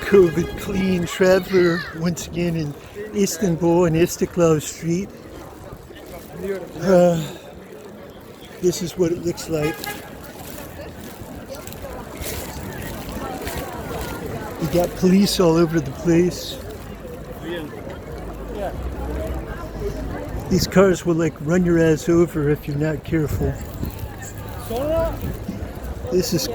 COVID clean traveler once again in Istanbul and Istiklal Street. This is what it looks like. You got police all over the place. These cars will like run your ass over if you're not careful. This is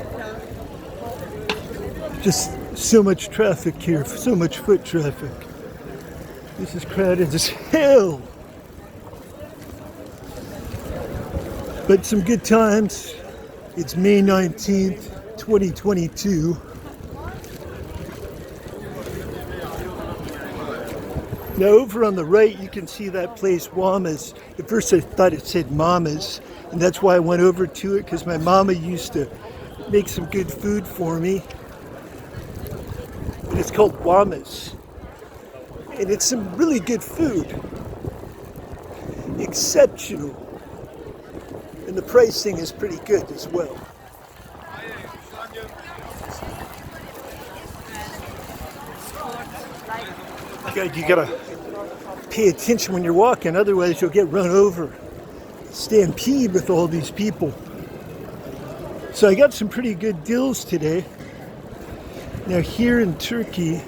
just so much traffic here, so much foot traffic. This is crowded as hell. But some good times. It's May 19th, 2022. Now over on the right you can see that place Wama's. At first I thought it said Mama's, and that's why I went over to it, because my mama used to make some good food for me. And it's called Wama's. And it's some really good food. Exceptional. And the pricing is pretty good as well. You gotta pay attention when you're walking, otherwise you'll get run over. Stampede with all these people. So I got some pretty good deals today. Now here in Turkey,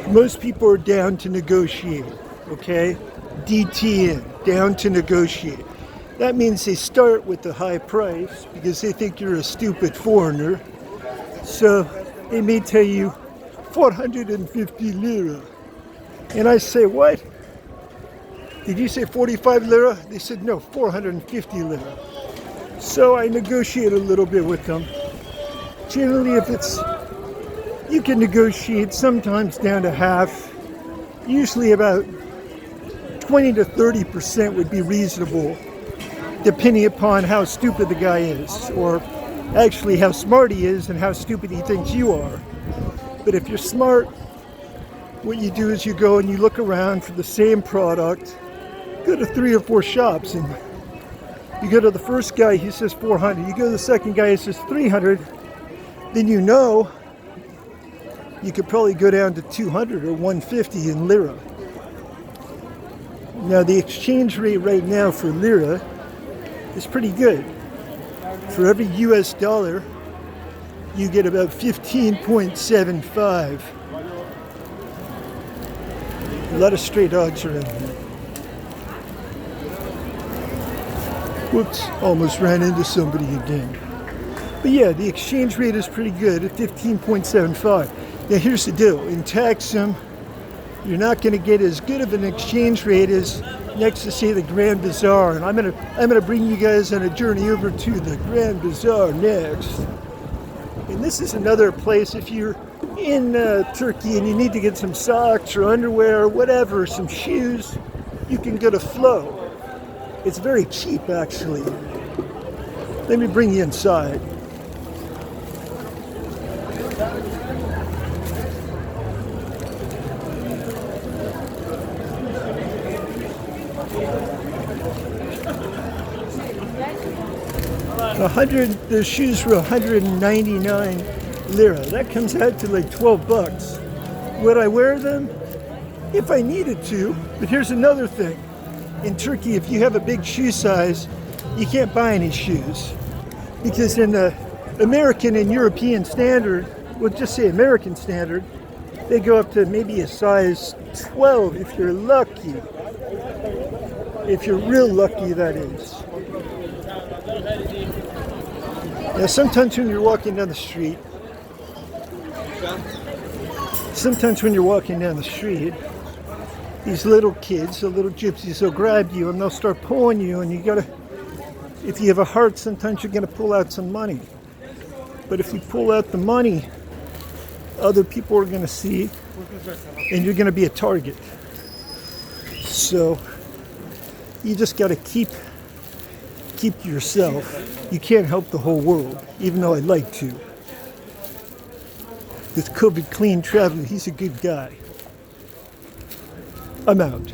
most people are down to negotiate, okay? DTN, down to negotiate. That means they start with the high price because they think you're a stupid foreigner. So they may tell you 450 lira. And I say, what? Did you say 45 lira? They said, no, 450 lira. So I negotiate a little bit with them. Generally, if it's, you can negotiate sometimes down to half. Usually about 20 to 30% would be reasonable, depending upon how stupid the guy is, or actually how smart he is and how stupid he thinks you are. But if you're smart, what you do is you go and you look around for the same product, go to 3 or 4 shops, and you go to the first guy, he says 400. You go to the second guy, he says 300. Then you know you could probably go down to 200 or 150 in lira. Now the exchange rate right now for lira is pretty good. For every US dollar, you get about 15.75. A lot of stray dogs are in here. Whoops, almost ran into somebody again. But yeah, the exchange rate is pretty good at 15.75. Now here's the deal. In Taksim, you're not going to get as good of an exchange rate as next to, say, the Grand Bazaar. And I'm gonna bring you guys on a journey over to the Grand Bazaar next. And this is another place, if you're in Turkey and you need to get some socks or underwear or whatever, some shoes, you can go to Flow. It's very cheap, actually. Let me bring you inside. The shoes were 199 lira. That comes out to like 12 bucks. Would I wear them? If I needed to. But here's another thing. In Turkey, if you have a big shoe size, you can't buy any shoes. Because in the American and European standard, we'll just say American standard, they go up to maybe a size 12 if you're lucky. If you're real lucky, that is. Now sometimes when you're walking down the street, these little kids, the little gypsies, will grab you and they'll start pulling you, and you gotta, if you have a heart, sometimes you're gonna pull out some money. But if you pull out the money, other people are gonna see, and you're gonna be a target. So you just gotta keep yourself. You can't help the whole world, even though I'd like to. This COVID clean traveler, he's a good guy. I'm out.